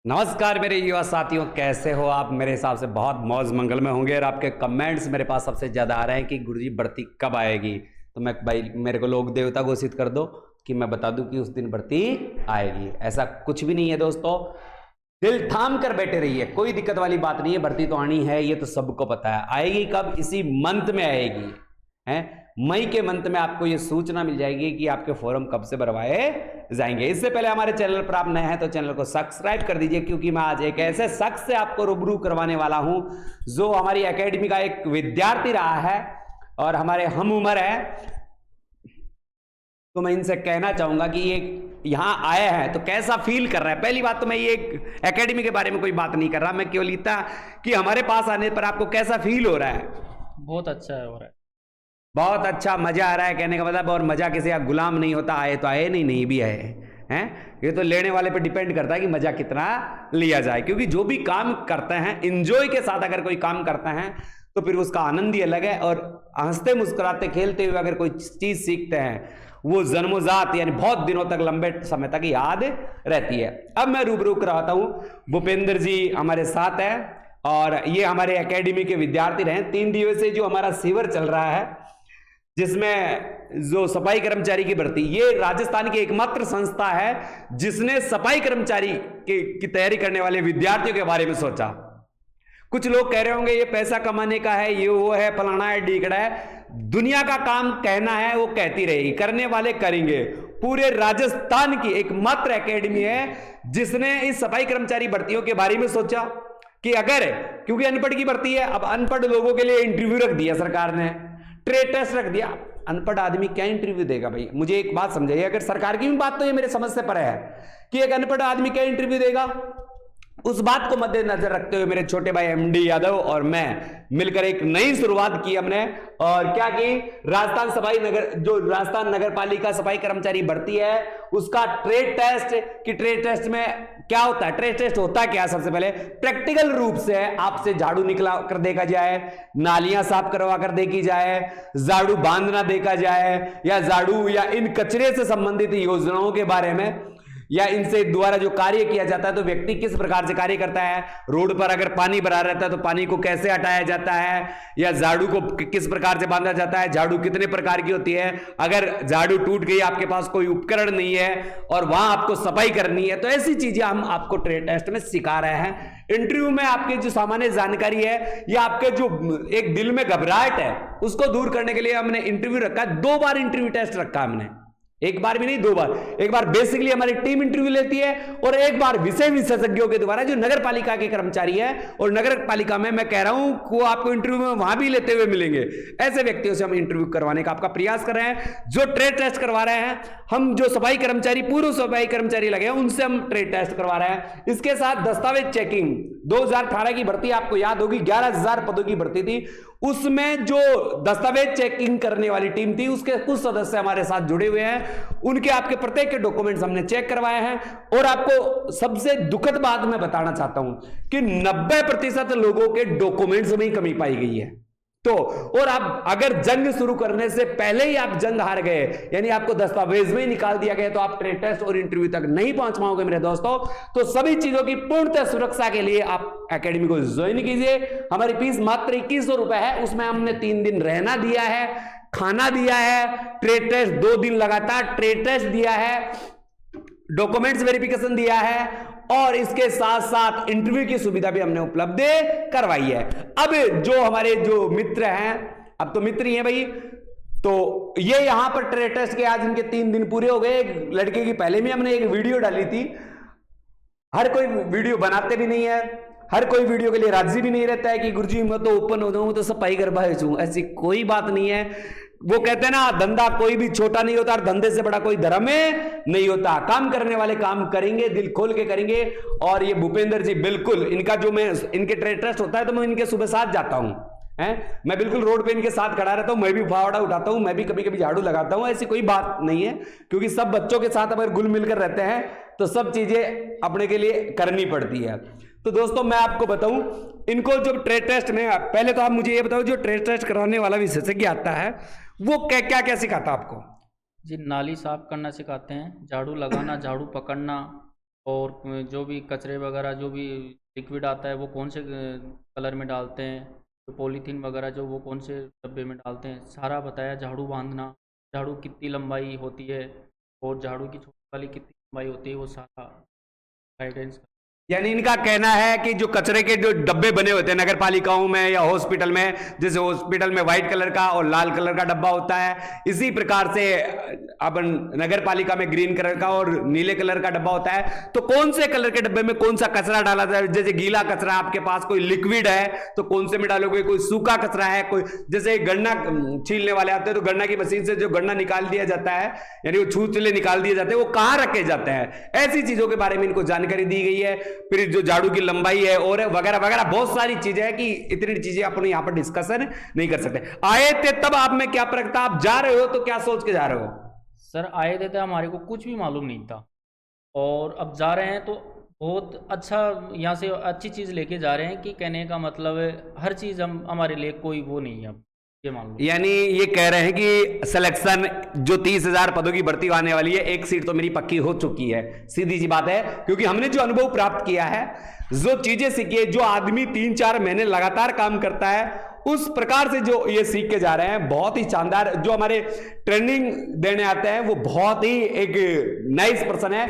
नमस्कार मेरे युवा साथियों, कैसे हो आप। मेरे हिसाब से बहुत मौज मंगल में होंगे और आपके कमेंट्स मेरे पास सबसे ज़्यादा आ रहे हैं कि गुरुजी भर्ती कब आएगी। तो मैं भाई मेरे को लोग देवता घोषित कर दो कि मैं बता दूं कि उस दिन भर्ती आएगी। ऐसा कुछ भी नहीं है दोस्तों, दिल थाम कर बैठे रहिए, कोई दिक्कत वाली बात नहीं है। भर्ती तो आनी है, ये तो सबको पता है। आएगी कब? इसी मंथ में आएगी है। मई के मंथ में आपको ये सूचना मिल जाएगी कि आपके फॉर्म कब से भरवाए जाएंगे। इससे पहले हमारे चैनल पर आप नए हैं तो चैनल को सब्सक्राइब कर दीजिए, क्योंकि मैं आज एक ऐसे शख्स से आपको रूबरू करवाने वाला हूं जो हमारी एकेडमी का एक विद्यार्थी रहा है और हमारे हम उम्र है। तो मैं इनसे कहना चाहूंगा कि ये यहाँ आए हैं तो कैसा फील कर रहा है। पहली बात तो मैं ये एकेडमी के बारे में कोई बात नहीं कर रहा, मैं केवल इतना कि हमारे पास आने पर आपको कैसा फील हो रहा है। बहुत अच्छा हो रहा है, बहुत अच्छा, मजा आ रहा है कहने का मतलब। और मजा किसी का गुलाम नहीं होता, आए तो आए, नहीं भी आए हैं। ये तो लेने वाले पे डिपेंड करता है कि मजा कितना लिया जाए, क्योंकि जो भी काम करते हैं इंजॉय के साथ अगर कोई काम करते हैं तो फिर उसका आनंद ही अलग है। और हंसते मुस्कुराते खेलते हुए अगर कोई चीज सीखते हैं वो जन्मोजात यानी बहुत दिनों तक, लंबे समय तक याद रहती है। अब मैं रूबरू करवाता हूं, भूपेंद्र जी हमारे साथ है और ये हमारे एकेडमी के विद्यार्थी रहे। 3 दिवसीय जो हमारा शिविर चल रहा है जिसमें जो सफाई कर्मचारी की भर्ती, ये राजस्थान की एकमात्र संस्था है जिसने सफाई कर्मचारी की तैयारी करने वाले विद्यार्थियों के बारे में सोचा। कुछ लोग कह रहे होंगे ये पैसा कमाने का है, ये वो है, फलाना है, ढीकड़ा है। दुनिया का काम कहना है वो कहती रहेगी, करने वाले करेंगे। पूरे राजस्थान की एकमात्र एकेडमी है जिसने इस सफाई कर्मचारी भर्तियों के बारे में सोचा कि अगर, क्योंकि अनपढ़ की भर्ती है, अब अनपढ़ लोगों के लिए इंटरव्यू रख दिया सरकार ने, ट्रेड टेस्ट रख दिया। अनपढ़ आदमी क्या इंटरव्यू देगा भाई? मुझे एक बात समझाइए, अगर सरकार की भी बात तो ये मेरे समझ से परे है कि एक अनपढ़ आदमी क्या इंटरव्यू देगा। उस बात को मद्देनजर रखते हुए मेरे छोटे भाई एमडी यादव और मैं मिलकर एक नई शुरुआत की हमने। और क्या की, राजस्थान नगर पालिका सफाई कर्मचारी भर्ती है उसका ट्रेड टेस्ट। कि ट्रेड टेस्ट में क्या होता है? ट्रेड टेस्ट होता क्या? सबसे पहले प्रैक्टिकल रूप से आपसे झाड़ू निकला कर देखा जाए, नालियां साफ करवा कर देखी जाए, झाड़ू बांधना देखा जाए, या झाड़ू या इन कचरे से संबंधित योजनाओं के बारे में, या इनसे द्वारा जो कार्य किया जाता है तो व्यक्ति किस प्रकार से कार्य करता है। रोड पर अगर पानी भरा रहता है तो पानी को कैसे हटाया जाता है, या झाड़ू को किस प्रकार से बांधा जाता है, झाड़ू कितने प्रकार की होती है, अगर झाड़ू टूट गई, आपके पास कोई उपकरण नहीं है और वहां आपको सफाई करनी है, तो ऐसी चीजें हम आपको ट्रेड टेस्ट में सिखा रहे हैं। इंटरव्यू में आपकी जो सामान्य जानकारी है या आपके जो एक दिल में घबराहट है उसको दूर करने के लिए हमने इंटरव्यू रखा है। 2 बार इंटरव्यू टेस्ट रखा हमने, एक बार भी नहीं 2 बार। एक बार बेसिकली हमारी टीम इंटरव्यू लेती है और एक बार विषय विशेषज्ञों के द्वारा जो नगर पालिका के कर्मचारी है। और नगर पालिका में मैं कह रहा हूं को आपको इंटरव्यू में वहां भी लेते हुए मिलेंगे। ऐसे व्यक्तियों से हम इंटरव्यू करवाने का आपका प्रयास कर रहे हैं। जो ट्रेड टेस्ट करवा रहे हैं हम, जो सफाई कर्मचारी, पूर्व सफाई कर्मचारी लगे हैं उनसे हम ट्रेड टेस्ट करवा रहे हैं। इसके साथ दस्तावेज चेकिंग, 2018 की भर्ती आपको याद होगी, 11,000 पदों की भर्ती थी। उसमें जो दस्तावेज चेकिंग करने वाली टीम थी उसके कुछ सदस्य हमारे साथ जुड़े हुए हैं, उनके आपके प्रत्येक के डॉक्यूमेंट्स हमने चेक करवाए हैं। और आपको सबसे दुखद बात मैं बताना चाहता हूं कि 90% लोगों के डॉक्यूमेंट्स में ही कमी पाई गई है। तो और आप अगर जंग शुरू करने से पहले ही आप जंग हार गए, यानी आपको दस्तावेज में ही निकाल दिया गया, तो आप ट्रेड टेस्ट और इंटरव्यू तक नहीं पहुंच पाओगे मेरे दोस्तों। तो सभी चीजों की पूर्णतः सुरक्षा के लिए आप एकेडमी को ज्वाइन कीजिए। हमारी फीस मात्र 2100 रुपए है, उसमें हमने 3 दिन रहना दिया है, खाना दिया है, ट्रेड टेस्ट 2 दिन लगातार ट्रेड टेस्ट दिया है, डॉक्यूमेंट्स वेरिफिकेशन दिया है, और इसके साथ साथ इंटरव्यू की सुविधा भी हमने उपलब्ध करवाई है। अब जो हमारे जो मित्र हैं, अब तो मित्र ही हैं भाई, तो ये यहां पर ट्रेड टेस्ट के आज इनके 3 दिन पूरे हो गए। एक लड़के की पहले भी हमने एक वीडियो डाली थी। हर कोई वीडियो बनाते भी नहीं है, हर कोई वीडियो के लिए राजी भी नहीं रहता है कि गुरुजी मैं तो ओपन हो जाऊं तो सफाई करवा हूं। ऐसी कोई बात नहीं है। वो कहते हैं ना, धंधा कोई भी छोटा नहीं होता और धंधे से बड़ा कोई धर्म नहीं होता। काम करने वाले काम करेंगे, दिल खोल के करेंगे। और ये भूपेंद्र जी बिल्कुल, इनका जो मैं इनके ट्रेड टेस्ट होता है तो मैं इनके सुबह साथ जाता हूं, मैं बिल्कुल रोड पे इनके साथ खड़ा रहता हूं, मैं भी फावड़ा उठाता हूं, मैं भी कभी कभी झाड़ू लगाता हूं। ऐसी कोई बात नहीं है, क्योंकि सब बच्चों के साथ अगर घुल मिलकर रहते हैं तो सब चीजें अपने के लिए करनी पड़ती है। तो दोस्तों मैं आपको बताऊं, इनको जो ट्रेड टेस्ट में, पहले तो आप मुझे ये बताओ, जो ट्रेड टेस्ट कराने वाला विशेषज्ञ आता है वो क्या क्या सिखाता है आपको? जी नाली साफ करना सिखाते हैं, झाड़ू लगाना, झाड़ू पकड़ना, और जो भी कचरे वगैरह जो भी लिक्विड आता है वो कौन से कलर में डालते हैं, तो पॉलीथीन वगैरह जो वो कौन से डब्बे में डालते हैं, सारा बताया। झाड़ू बांधना, झाड़ू कितनी लंबाई होती है और झाड़ू की छोटी वाली कितनी लंबाई होती है, वो सारा गाइडेंस। यानी इनका कहना है कि जो कचरे के जो डब्बे बने होते हैं नगर पालिकाओं में या हॉस्पिटल में, जैसे हॉस्पिटल में व्हाइट कलर का और लाल कलर का डब्बा होता है, इसी प्रकार से अपन नगर पालिका में ग्रीन कलर का और नीले कलर का डब्बा होता है। तो कौन से कलर के डब्बे में कौन सा कचरा डाला जाए, जैसे गीला कचरा आपके पास, कोई लिक्विड है तो कौन से में डालोगे, कोई सूखा कचरा है, कोई जैसे गन्ना छीलने वाले आते हैं तो गन्ना की मशीन से जो गन्ना निकाल दिया जाता है, यानी वो छूतले निकाल दिए जाते हैं, वो कहां रखे जाते हैं, ऐसी चीजों के बारे में इनको जानकारी दी गई है। फिर जो झाड़ू की लंबाई है और वगैरह वगैरह बहुत सारी चीजें हैं कि इतनी चीजें अपन यहां पर डिस्कशन नहीं कर सकते। आए थे तब आप में क्या फर्क था, आप जा रहे हो तो क्या सोच के जा रहे हो? सर आए थे तो हमारे को कुछ भी मालूम नहीं था, और अब जा रहे हैं तो बहुत अच्छा, यहाँ से अच्छी चीज़ लेके जा रहे हैं कि कहने का मतलब है हर चीज़ हम हमारे लिए कोई वो नहीं है, अब ये मान लो। यानी ये कह रहे हैं कि सिलेक्शन जो 30,000 पदों की भर्ती आने वाली है, एक सीट तो मेरी पक्की हो चुकी है, सीधी सी बात है, क्योंकि हमने जो अनुभव प्राप्त किया है, जो चीजें सीखी है, जो आदमी 3-4 महीने लगातार काम करता है उस प्रकार से जो ये सीख के जा रहे हैं, बहुत ही शानदार। जो हमारे ट्रेनिंग देने आते हैं वो बहुत ही एक नाइस पर्सन है,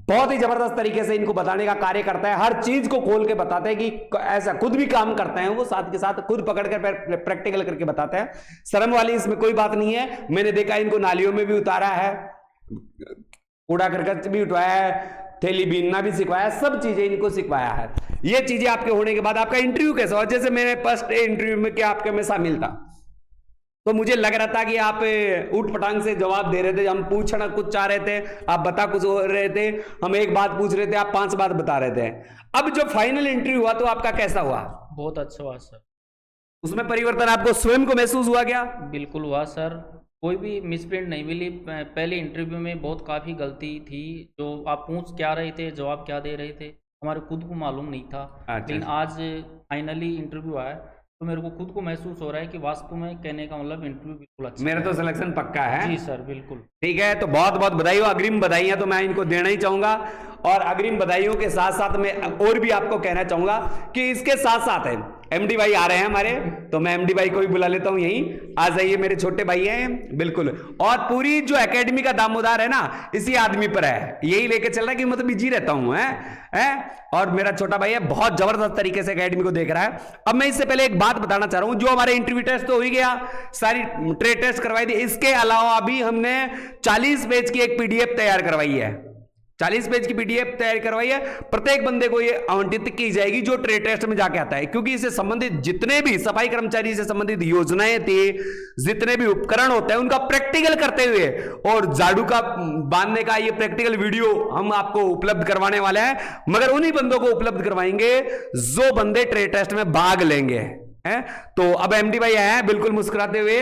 बहुत ही जबरदस्त तरीके से इनको बताने का कार्य करता है, हर चीज को खोल के बताते हैं कि ऐसा खुद भी काम करते हैं वो, साथ के साथ खुद पकड़ कर प्रैक्टिकल करके बताते हैं। शर्म वाली इसमें कोई बात नहीं है। मैंने देखा इनको नालियों में भी उतारा है, कूड़ा करकट भी उठवाया है, थैली बीनना भी सिखवाया, सब चीजें इनको सिखवाया है। ये चीजें आपके होने के बाद आपका इंटरव्यू कैसा हुआ? जैसे मैंने फर्स्ट इंटरव्यू में क्या आपके में शामिल था तो मुझे लग रहा था कि आप ऊट पटांग से जवाब दे रहे थे, हम पूछना कुछ चाह रहे थे, आप बता कुछ हो रहे थे, हम एक बात पूछ रहे थे, आप 5 बात बता रहे थे। अब जो फाइनल इंटरव्यू हुआ तो आपका कैसा हुआ? बहुत अच्छा हुआ सर। उसमें परिवर्तन आपको स्वयं को महसूस हुआ क्या? बिल्कुल हुआ सर, कोई भी मिसप्रिंट नहीं मिली। पहले इंटरव्यू में बहुत काफ़ी गलती थी, जो आप पूछ क्या रहे थे, जवाब क्या दे रहे थे, हमारे खुद को मालूम नहीं था। लेकिन आज फाइनली इंटरव्यू आया तो मेरे को खुद को महसूस हो रहा है कि वास्तव में कहने का मतलब इंटरव्यू बिल्कुल अच्छा। मेरा तो सिलेक्शन पक्का है। जी सर बिल्कुल। ठीक है, तो बहुत बहुत बधाई हो। अग्रिम बधाइयां तो मैं इनको देना ही चाहूंगा, और अग्रिम बधाइयों के साथ साथ मैं और भी आपको कहना चाहूंगा कि इसके साथ साथ है एमडी भाई आ रहे हैं हमारे, तो मैं एमडी भाई को भी बुला लेता हूं, यहीं आ जाइए, मेरे छोटे भाई हैं बिल्कुल। और पूरी जो एकेडमी का दामोदार है ना, इसी आदमी पर है, यही लेके चल रहा है कि मैं तो बिजी रहता हूं है। और मेरा छोटा भाई है, बहुत जबरदस्त तरीके से एकेडमी को देख रहा है। अब मैं इससे पहले एक बात बताना चाह रहा हूं, जो हमारे इंटरव्यू टेस्ट तो हो ही गया, सारी ट्रेड टेस्ट करवाई थी, इसके अलावा भी हमने 40 पेज की एक पीडीएफ तैयार करवाई है, 40 पेज की पीडीएफ तैयार करवाई है। प्रत्येक बंदे को ये आवंटित की जाएगी जो ट्रेड टेस्ट में जाके आता है, क्योंकि इससे संबंधित जितने भी सफाई कर्मचारी से संबंधित योजनाएं थी, जितने भी उपकरण होते हैं उनका प्रैक्टिकल करते हुए, और झाड़ू का बांधने का ये प्रैक्टिकल वीडियो हम आपको उपलब्ध करवाने वाले हैं, मगर उन्हीं बंदों को उपलब्ध करवाएंगे जो बंदे ट्रेड टेस्ट में भाग लेंगे। तो अब एमडी भाई आए हैं बिल्कुल मुस्कुराते हुए,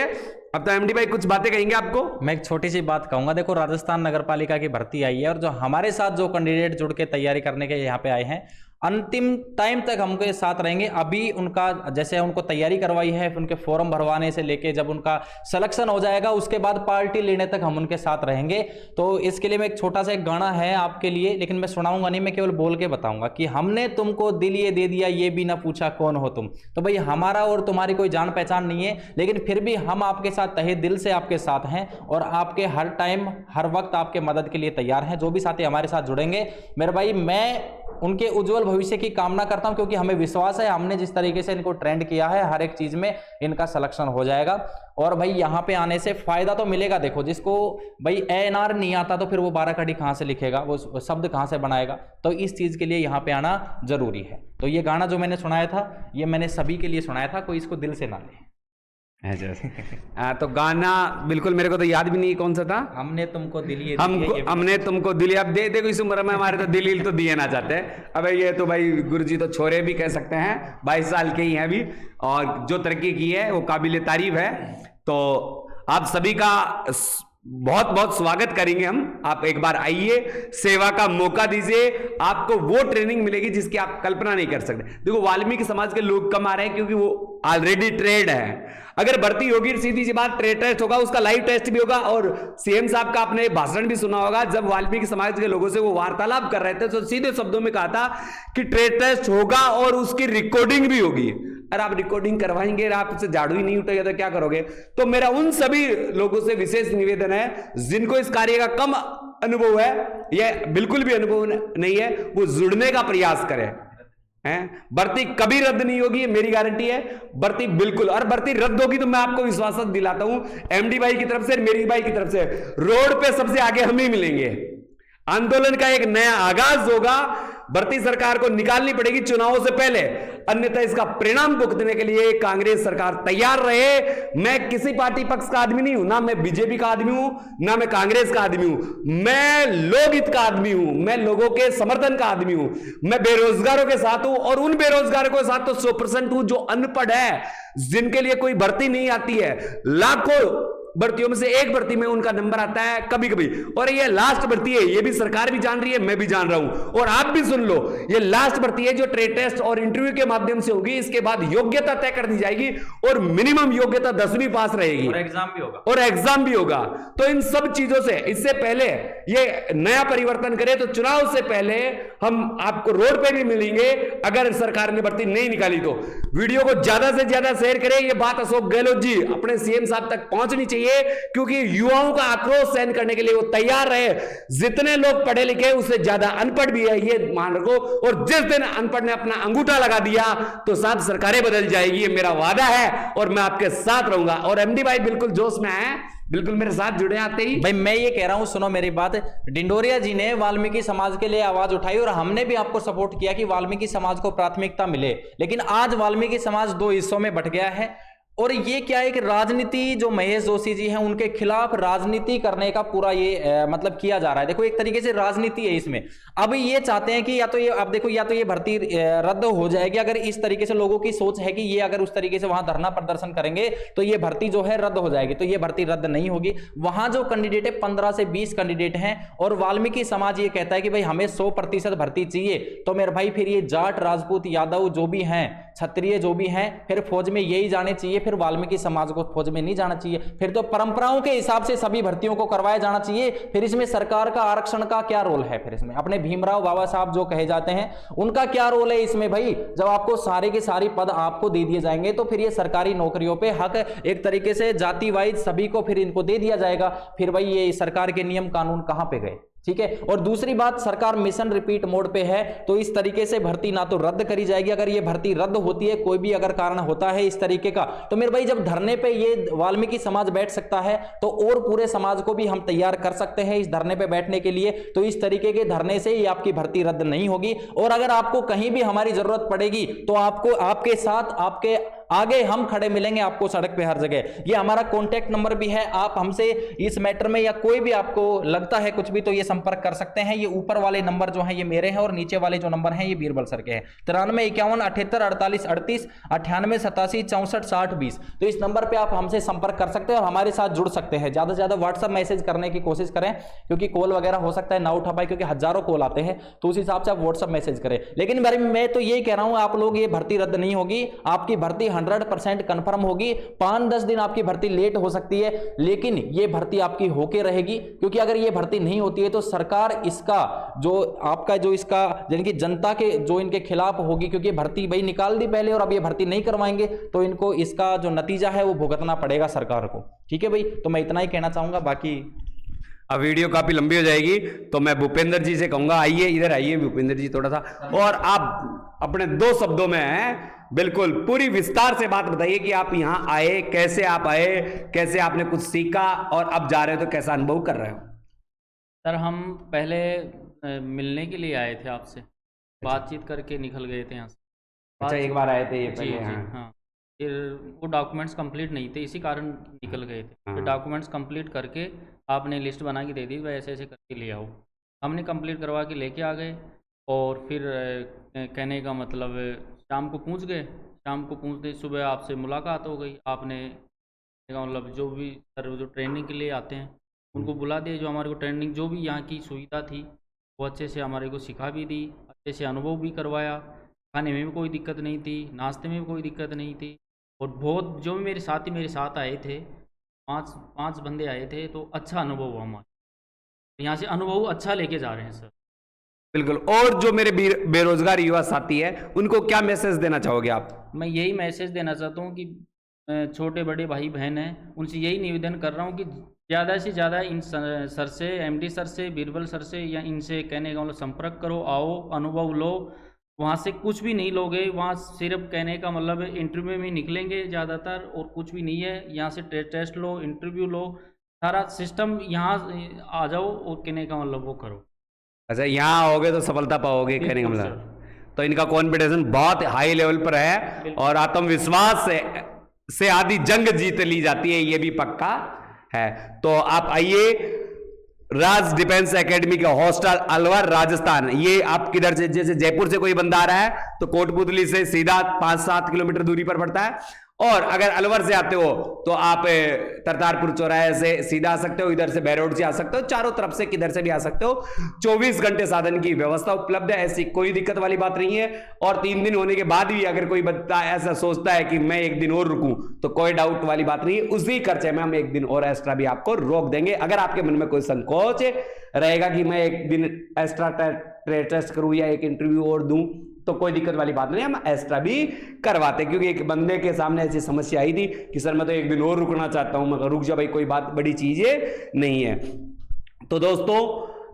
अब तो एमडी भाई कुछ बातें कहेंगे आपको। मैं एक छोटी सी बात कहूंगा, देखो राजस्थान नगर पालिका की भर्ती आई है, और जो हमारे साथ जो कैंडिडेट जुड़ के तैयारी करने के यहाँ पे आए हैं, अंतिम टाइम तक हमके साथ रहेंगे। अभी उनका जैसे उनको तैयारी करवाई है, उनके फॉर्म भरवाने से लेके जब उनका सिलेक्शन हो जाएगा उसके बाद पार्टी लेने तक हम उनके साथ रहेंगे। तो इसके लिए मैं एक छोटा सा एक गाना है आपके लिए, लेकिन मैं सुनाऊंगा नहीं, मैं केवल बोल के बताऊंगा कि हमने तुमको दिल ये दे दिया, ये भी ना पूछा कौन हो तुम। तो भाई हमारा और तुम्हारी कोई जान पहचान नहीं है, लेकिन फिर भी हम आपके साथ तहे दिल से आपके साथ हैं, और आपके हर टाइम हर वक्त आपके मदद के लिए तैयार हैं। जो भी साथी हमारे साथ जुड़ेंगे मेरे भाई, मैं उनके उज्जवल भविष्य की कामना करता हूं, क्योंकि हमें विश्वास है हमने जिस तरीके से इनको ट्रेंड किया है, हर एक चीज में इनका सिलेक्शन हो जाएगा। और भाई यहाँ पे आने से फायदा तो मिलेगा। देखो जिसको भाई एएनआर नहीं आता तो फिर वो 12 कड़ी कहाँ से लिखेगा, वो शब्द कहाँ से बनाएगा, तो इस चीज के लिए यहाँ पे आना जरूरी है। तो ये गाना जो मैंने सुनाया था, ये मैंने सभी के लिए सुनाया था, कोई इसको दिल से ना ले। तो गाना बिल्कुल मेरे को तो याद भी नहीं कौन सा था। हमने तुमको दिल ये हमने तुमको दिल, अब दे देखो इस उम्र में हमारे तो दिल तो दिए ना चाहते। अब ये तो भाई गुरुजी तो छोरे भी कह सकते हैं, 22 साल के ही हैं अभी, और जो तरक्की की है वो काबिल तारीफ है। तो आप सभी का बहुत बहुत स्वागत करेंगे हम, आप एक बार आइए, सेवा का मौका दीजिए, आपको वो ट्रेनिंग मिलेगी जिसकी आप कल्पना नहीं कर सकते। देखो वाल्मीकि समाज के लोग कम आ रहे हैं क्योंकि वो ऑलरेडी ट्रेड है। अगर भर्ती होगी, सीधी सी बात, ट्रेड टेस्ट होगा, उसका लाइव टेस्ट भी होगा। और सीएम साहब का आपने भाषण भी सुना होगा, जब वाल्मीकि समाज के लोगों से वो वार्तालाप कर रहे थे तो सीधे शब्दों में कहा था कि ट्रेड टेस्ट होगा और उसकी रिकॉर्डिंग भी होगी। अगर आप रिकॉर्डिंग करवाएंगे, आपसे झाड़ू ही नहीं उठेगा तो क्या करोगे? तो मेरा उन सभी लोगों से विशेष निवेदन है जिनको इस कार्य का कम अनुभव है या बिल्कुल भी अनुभव नहीं है, वो जुड़ने का प्रयास करें। भर्ती कभी रद्द नहीं होगी, मेरी गारंटी है। भर्ती बिल्कुल, और भर्ती रद्द होगी तो मैं आपको विश्वास दिलाता हूं, एमडी भाई की तरफ से, मेरी भाई की तरफ से, रोड पे सबसे आगे हम ही मिलेंगे। आंदोलन का एक नया आगाज होगा। भर्ती सरकार को निकालनी पड़ेगी चुनावों से पहले, अन्यथा इसका परिणाम भुगतने के लिए कांग्रेस सरकार तैयार रहे। मैं किसी पार्टी पक्ष का आदमी नहीं हूं, ना मैं बीजेपी का आदमी हूं, ना मैं कांग्रेस का आदमी हूं। मैं लोकहित का आदमी हूं, मैं लोगों के समर्थन का आदमी हूं। मैं बेरोजगारों के साथ हूं, और उन बेरोजगारों के साथ तो 100% हूं जो अनपढ़ है, जिनके लिए कोई भर्ती नहीं आती है। लाखों भर्तियों में से एक भर्ती में उनका नंबर आता है कभी कभी, और ये लास्ट भर्ती है, ये भी सरकार भी जान रही है, मैं भी जान रहा हूं, और आप भी सुन लो, ये लास्ट भर्ती है जो ट्रेड टेस्ट और इंटरव्यू के माध्यम से होगी। इसके बाद योग्यता तय कर दी जाएगी, और मिनिमम योग्यता 10वीं पास रहेगी, और एग्जाम भी होगा, और एग्जाम भी होगा। तो इन सब चीजों से, इससे पहले ये नया परिवर्तन करे तो चुनाव से पहले हम आपको रोड पे भी मिलेंगे। अगर सरकार ने भर्ती नहीं निकाली तो वीडियो को ज्यादा से ज्यादा शेयर करें। ये बात अशोक गहलोत जी अपने सीएम साहब तक पहुंचनी चाहिए, क्योंकि युवाओं का आक्रोश सहन करने के लिए वो तैयार रहे। जितने लोग पढ़े लिखे उससे ज्यादा अनपढ़ भी है, ये मान रखो। और जिस दिन अनपढ़ ने अपना अंगूठा लगा दिया तो साथ सरकारें बदल जाएगी, ये मेरा वादा है, और मैं आपके साथ रहूंगा। और एमडी भाई बिल्कुल जोश में है, बिल्कुल मेरे साथ जुड़े आते ही। भाई मैं ये कह रहा हूं, सुनो मेरी बात, डिंडोरिया जी ने वाल्मीकि समाज के लिए आवाज उठाई और हमने भी आपको सपोर्ट किया कि वाल्मीकि समाज को प्राथमिकता मिले। लेकिन आज वाल्मीकि समाज दो हिस्सों में बंट गया है, और ये क्या है कि राजनीति, जो महेश जोशी जी हैं उनके खिलाफ राजनीति करने का पूरा ये मतलब किया जा रहा है। देखो एक तरीके से राजनीति है इसमें। अब ये चाहते हैं कि या तो ये, अब देखो, या तो ये भर्ती रद्द हो जाएगी, अगर इस तरीके से लोगों की सोच है कि ये अगर उस तरीके से वहां धरना प्रदर्शन करेंगे तो ये भर्ती जो है रद्द हो जाएगी। तो ये भर्ती रद्द नहीं होगी। वहां जो कैंडिडेट है 15 से 20 कैंडिडेट हैं, और वाल्मीकि समाज ये कहता है कि भाई हमें 100% भर्ती चाहिए। तो मेरे भाई फिर ये जाट, राजपूत, यादव जो भी हैं, क्षत्रिय जो भी हैं, फिर फौज में यही जाने चाहिए, फिर वाल्मीकि समाज को फौज में नहीं जाना चाहिए। फिर तो परंपराओं के हिसाब से सभी भर्तियों को करवाया जाना चाहिए। फिर इसमें सरकार का आरक्षण का क्या रोल है? फिर इसमें अपने भीमराव बाबा साहब जो कहे जाते हैं उनका क्या रोल है इसमें? भाई जब आपको सारे के सारी पद आपको दे दिए जाएंगे तो फिर ये सरकारी नौकरियों पे हक एक तरीके से जाति वाइज सभी को फिर इनको दे दिया जाएगा। फिर भाई ये सरकार के नियम कानून कहां पे गए? ठीक है। और दूसरी बात, सरकार मिशन रिपीट मोड पे है, तो इस तरीके से भर्ती ना तो रद्द करी जाएगी। अगर ये भर्ती रद्द होती है, कोई भी अगर कारण होता है इस तरीके का, तो मेरे भाई जब धरने पे ये वाल्मीकि समाज बैठ सकता है तो और पूरे समाज को भी हम तैयार कर सकते हैं इस धरने पे बैठने के लिए। तो इस तरीके के धरने से ही आपकी भर्ती रद्द नहीं होगी। और अगर आपको कहीं भी हमारी जरूरत पड़ेगी तो आपको, आपके साथ, आपके आगे हम खड़े मिलेंगे आपको सड़क पे हर जगह। ये हमारा कॉन्टैक्ट नंबर भी है, आप हमसे इस मैटर में या कोई भी आपको लगता है कुछ भी तो ये संपर्क कर सकते हैं। ये ऊपर वाले नंबर जो हैं ये मेरे हैं, और नीचे वाले जो नंबर हैं ये बीरबल सर के हैं। 93 51 78 48 38 98 87 64 60 20। तो इस नंबर पे आप हमसे संपर्क कर सकते हैं और हमारे साथ जुड़ सकते हैं। ज्यादा से ज्यादा व्हाट्सएप मैसेज करने की कोशिश करें, क्योंकि कॉल वगैरह हो सकता है ना उठा पाए, क्योंकि हजारों कॉल आते हैं, तो उस हिसाब से आप व्हाट्सएप मैसेज करें। लेकिन भाई मैं तो यही कह रहा हूं, आप लोग, ये भर्ती रद्द नहीं होगी, आपकी भर्ती 100% कंफर्म होगी। 5-10 दिन आपकी भर्ती लेट हो सकती है, लेकिन ये भर्ती आपकी होके रहेगी। क्योंकि अगर ये भर्ती नहीं होती है तो सरकार इसका जो आपका जो इसका यानी कि जनता के जो इनके खिलाफ होगी, क्योंकि भर्ती भाई निकाल दी पहले और अब ये भर्ती नहीं करवाएंगे तो इनको इसका जो नतीजा है वो भुगतना पड़ेगा सरकार को। ठीक है भाई, तो मैं इतना ही कहना चाहूंगा। बाकी अब वीडियो काफी लंबी हो जाएगी, तो मैं भूपेंद्र जी से कहूंगा, आइए इधर आइए भूपेंद्र जी थोड़ा सा, और आप अपने 2 शब्दों में बिल्कुल पूरी विस्तार से बात बताइए कि आप यहाँ आए, कैसे आप आए, कैसे आपने कुछ सीखा, और अब जा रहे हो तो कैसा अनुभव कर रहे हो? सर हम पहले मिलने के लिए आए थे आपसे, बातचीत करके निकल गए थे यहाँ से। अच्छा, एक बार आए थे ये पहले? जी हाँ। फिर वो डॉक्यूमेंट्स कंप्लीट नहीं थे, इसी कारण निकल गए थे। फिर डॉक्यूमेंट्स कंप्लीट करके आपने लिस्ट बना के दे दी, वह ऐसे ऐसे करके ले आओ। हमने कंप्लीट करवा के लेके आ गए, और फिर कहने का मतलब शाम को पहुंच गए। शाम को पहुंचते सुबह आपसे मुलाकात हो गई। आपने मतलब जो भी सर जो ट्रेनिंग के लिए आते हैं उनको बुला दिए, जो हमारे को ट्रेनिंग जो भी यहाँ की सुविधा थी वो अच्छे से हमारे को सिखा भी दी, अच्छे से अनुभव भी करवाया। खाने में भी कोई दिक्कत नहीं थी, नाश्ते में भी कोई दिक्कत नहीं थी। और बहुत जो भी मेरे साथी मेरे साथ आए थे, पाँच बंदे आए थे, तो अच्छा अनुभव हुआ हमारा। यहाँ से अनुभव अच्छा लेके जा रहे हैं सर। बिल्कुल। और जो मेरे बेरोजगार युवा साथी है उनको क्या मैसेज देना चाहोगे आप? मैं यही मैसेज देना चाहता हूँ कि छोटे बड़े भाई बहन हैं, उनसे यही निवेदन कर रहा हूँ कि ज़्यादा से ज़्यादा इन सर से, एमडी सर से, बीरबल सर से या इनसे कहने का मतलब संपर्क करो, आओ, अनुभव लो। वहाँ से कुछ भी नहीं लोगे, वहाँ सिर्फ कहने का मतलब इंटरव्यू में निकलेंगे ज़्यादातर, और कुछ भी नहीं है। यहाँ से टेस्ट लो, इंटरव्यू लो, सारा सिस्टम यहाँ आ जाओ और कहने का मतलब वो करो। अच्छा, यहाँ आओगे तो सफलता पाओगे कहने का मतलब। तो इनका कॉन्फिडेंस बहुत हाई लेवल पर है और आत्मविश्वास से आधी जंग जीत ली जाती है, ये भी पक्का है। तो आप आइए, राज डिफेंस एकेडमी का हॉस्टल अलवर राजस्थान। ये आप किधर से, जैसे जयपुर से कोई बंदा आ रहा है तो कोटपुतली से सीधा 5-7 किलोमीटर दूरी पर पड़ता है, और अगर अलवर से आते हो तो आप तरतारपुर चौराहे से सीधा आ सकते हो, इधर से बैरोड से आ सकते हो, चारों तरफ से किधर से भी आ सकते हो। 24 घंटे साधन की व्यवस्था उपलब्ध है, ऐसी कोई दिक्कत वाली बात नहीं है। और 3 दिन होने के बाद भी अगर कोई बच्चा ऐसा सोचता है कि मैं 1 दिन और रुकूं, तो कोई डाउट वाली बात नहीं है, उसी खर्चे में हम 1 दिन और एक्स्ट्रा भी आपको रोक देंगे। अगर आपके मन में कोई संकोच रहेगा कि मैं 1 दिन एक्स्ट्रा टेस्ट करूं या एक इंटरव्यू और दूं, तो कोई दिक्कत वाली बात नहीं, हम एक्स्ट्रा भी करवाते। क्योंकि एक बंदे के सामने ऐसी समस्या आई थी कि सर मैं तो 1 दिन और रुकना चाहता हूं। मैं रुक जा भाई, कोई बात बड़ी चीज नहीं है। तो दोस्तों,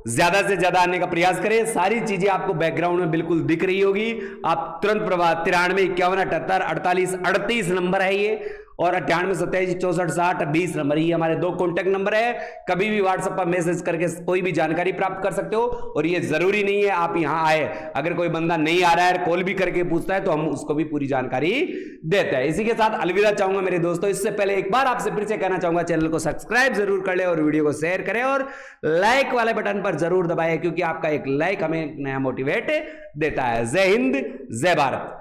ज्यादा से ज्यादा आने का प्रयास करें। सारी चीजें आपको बैकग्राउंड में बिल्कुल दिख रही होगी। आप तुरंत प्रभाव 93 51 78 48 38 नंबर है ये, और 98 27 64 60 20 नंबर, ये हमारे 2 कॉन्टैक्ट नंबर है। कभी भी व्हाट्सएप पर मैसेज करके कोई भी जानकारी प्राप्त कर सकते हो। और ये जरूरी नहीं है आप यहां आए, अगर कोई बंदा नहीं आ रहा है, कॉल भी करके पूछता है, तो हम उसको भी पूरी जानकारी देते हैं। इसी के साथ अलविदा चाहूंगा मेरे दोस्तों। इससे पहले एक बार आपसे फिर से कहना चाहूंगा, चैनल को सब्सक्राइब जरूर कर ले और वीडियो को शेयर करें और लाइक वाले बटन पर जरूर दबाएं, क्योंकि आपका एक लाइक हमें नया मोटिवेट देता है। जय हिंद, जय भारत।